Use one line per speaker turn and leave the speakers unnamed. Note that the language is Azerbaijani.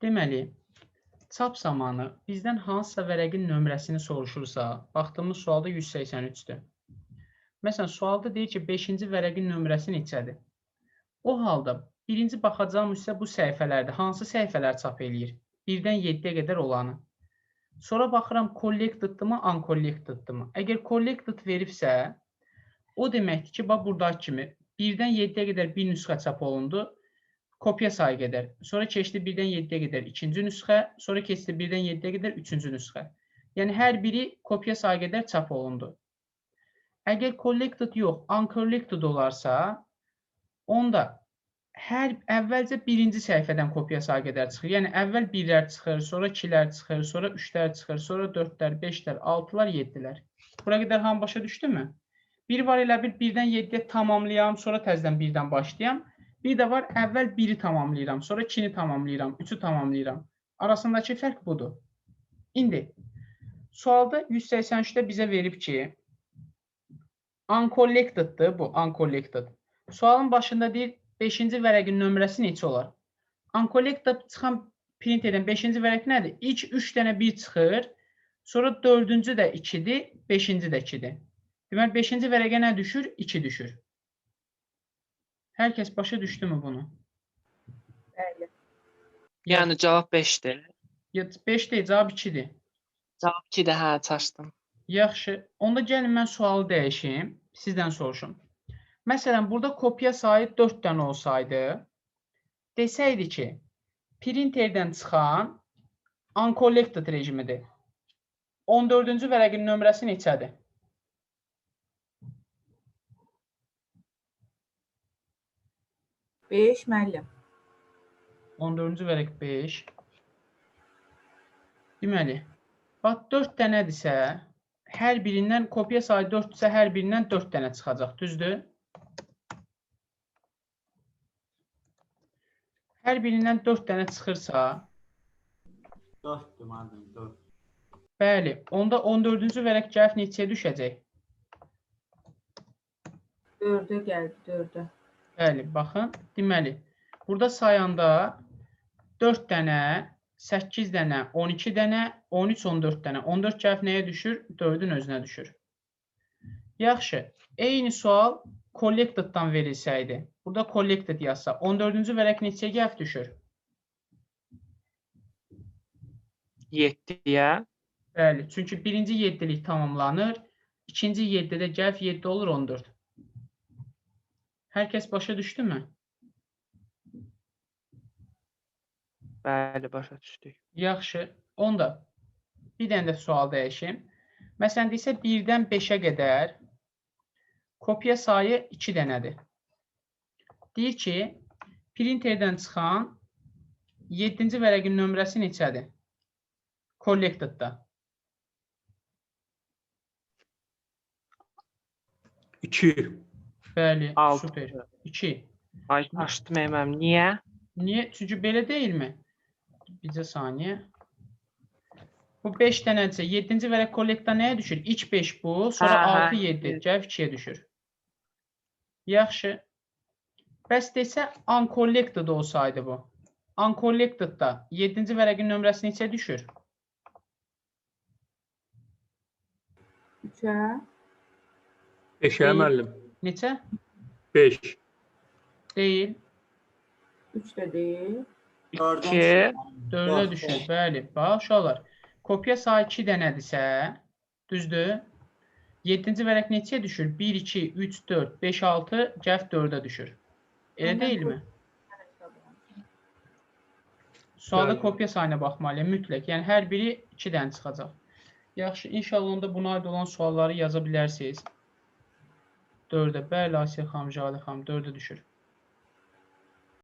Deməli, çap zamanı bizdən hansısa vərəqin nömrəsini soruşursa, baxdığımız sualda 183-dür. Məsələn, sualda deyir ki, 5-ci vərəqin nömrəsi neçədir? O halda birinci baxacağım isə bu səhifələrdə hansı səhifələr çap eləyir? 1-dən 7-yə qədər olanı. Sonra baxıram collected-dırmı, uncollected-dırmı? Əgər collected veribsə, o deməkdir ki, bax buradakı kimi 1-dən 7-yə qədər bir nüsxə çap olundu, kopya sayı qədər. Sonra keçdi 1-dən 7-yə qədər ikinci nüsxə, sonra keçdi 1-dən 7-yə qədər üçüncü nüsxə. Yəni hər biri kopya sayı qədər çap olundu. Əgər collected yox, uncollected olarsa, onda əvvəlcə birinci səhifədən kopya sayı qədər çıxır. Yəni əvvəl 1-lər çıxır, sonra 2-lər çıxır, sonra 3-lər çıxır, sonra 4-lər, 5-lər, 6-lar, 7-lər. Bura qədər hamı başa düşdümü? Bir var elə bir 1-dən 7-yə tamamlayam, sonra təzədən 1-dən başlayam. Bir də var, əvvəl 1-i tamamlayıram, sonra 2-ni tamamlayıram, 3-ü tamamlayıram. Arasındakı fərq budur. İndi, sualda 183-də bizə verib ki, uncollected-dır bu, uncollected. Sualın başında deyir, 5-ci vərəqin nömrəsi neçə olar? Uncollected çıxan print edən 5-ci vərəq nədir? İlk 3 dənə 1 çıxır, sonra 4-cü də 2-dir, 5-ci də 2-dir. Deməli, 5-ci vərəqə nə düşür? 2 düşür. Hər kəs başa düşdümü bunu?
Bəli.
Yəni cavab 5-dir.
5 deyil, cavab 2-dir.
Cavab 2-dir, hə, çaşdım.
Yaxşı, onda gəlin mən sualı dəyişim, sizdən soruşum. Məsələn, burada kopya sayı 4 dənə olsaydı, desəydi ki, printerdən çıxan uncollected rejimidir. 14-cü vərəqin nömrəsi neçədir?
Beş müəllim.
14-cü vərəq 5. Deməli, bax 4 dənədirsə, hər birindən kopya sayı 4-dürsə, hər birindən 4 dənə çıxacaq, düzdür? Hər birindən 4 dənə çıxırsa,
4'dür müəllim, 4.
bəli, onda 14-cü vərəq gəlib neçəyə düşəcək?
4'e gəldi, 4'e.
Bəli, baxın, deməli, burada sayanda 4 dənə, 8 dənə, 12 dənə, 13, 14 dənə. 14 gəlib nəyə düşür? 4-ün özünə düşür. Yaxşı, eyni sual collected-dan verilsəydi. Burada collected yazsa, 14-cü vərəq neçəyə gəlib düşür?
7-yə.
Bəli, çünki birinci 7-lik tamamlanır, ikinci 7-də gəlib 7 olur 14. Hər kəs başa düşdümü?
Bəli, başa düşdük.
Yaxşı, onda bir dənə də sual dəyişim. Məsələn, desə 1-dən 5-ə qədər kopya sayı 2 dənədir. Deyir ki, printerdən çıxan 7-ci vərəqin nömrəsi neçədir? Collected-da.
2.
Bəli,
6.
super. 2.
Ay, açdım əməm. Niyə?
Niyə? Çünki belə deyilmi? Bizə saniyə. Bu 5 dənədirsə, 7-ci vərəq collectda nəyə düşür? İlk 5 bu, sonra
Hə,
6, 7, gəlib 2-yə düşür. Yaxşı. Bəs desə uncollected olsaydı bu. Uncollected-da 7-ci vərəqin nömrəsi neçə düşür?
3'e.
5'e müəllim.
Neçə?
5.
Deyil.
3 de değil.
2.
4-ə düşür. Bəli. Bax, uşaqlar. Kopya sayı 2 dənədirsə, düzdür? 7-ci vərəq neçəyə düşür? 1, 2, 3, 4, 5, 6, gəlib 4-ə düşür. Elə deyilmi? Sualda
Bəli.
kopya sayına baxmalıyam mütləq. Yəni hər biri 2 dənə çıxacaq. Yaxşı, inşallah onda buna aid olan sualları yaza bilərsiniz. 4-ə. Bəli, Asiyə xanım, Jalə xanım 4-ə düşür.